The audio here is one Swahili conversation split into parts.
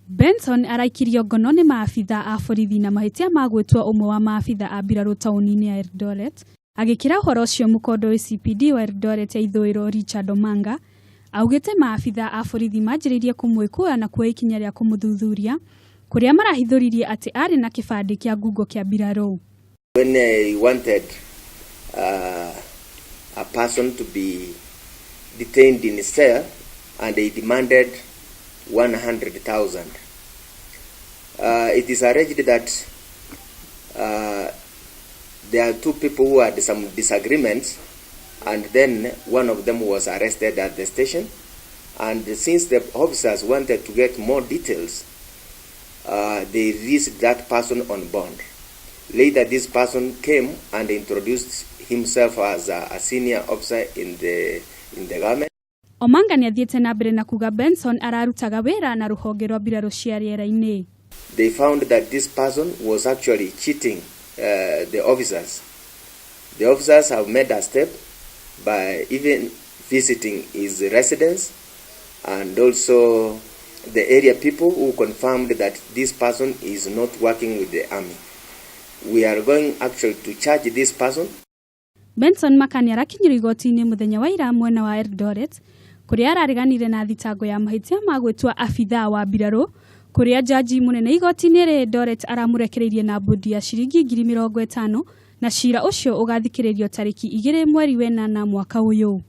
Benson araikirio ngono ni maafitha a borithi na mahitia magwetwa umwe wa maafitha a mbirarũ taũni-inĩ ya Eldoret. Agĩkĩra ũhoro ũcio mũkondo CPD wa Eldoret ya ithũĩro Richard Omanga augĩte maafitha a borithi manjĩrĩirie kũmwĩkũa na kuoya ikinya rĩa kũmũthuthuria kũrĩa marahithũririe atĩ arĩ na kĩbandĩ kĩa ngungo kĩa mbirarũ. When they wanted a person to be detained in a cell and they demanded 100,000. It is alleged that there are two people who had some disagreements, and then one of them was arrested at the station. And since the officers wanted to get more details, they released that person on bond. Later, this person came and introduced himself as a senior officer in the government. Omanga nĩ athiĩte na mbere na kuga Benson ararutaga wĩra na rũhonge rwa mbirarũ cia rĩera-inĩ. They found that this person was actually cheating the officers. The officers have made a step by even visiting his residence, and also the area people who confirmed that this person is not working with the army. We are going actually to charge this person. Benson Makani arakinyirio igoti-inĩ mũthenya wa ira mwena wa Eldoret kũrĩa arareganire na thitango ya mahitia magwetwa abithaa wa mbirarũ kũrĩa jaji mũnene igoti-inĩ rĩa Eldoret aramũrekereirie na bondi ya ciringi 50,000 na cira ũcio ũgathikĩrĩrio tarĩki 2 mweri wa 8 mwaka ũyũ.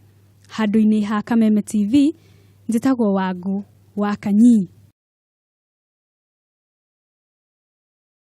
Handũ-inĩ ha Kameme TV, njĩtagwo Wangũ wa Kanyi.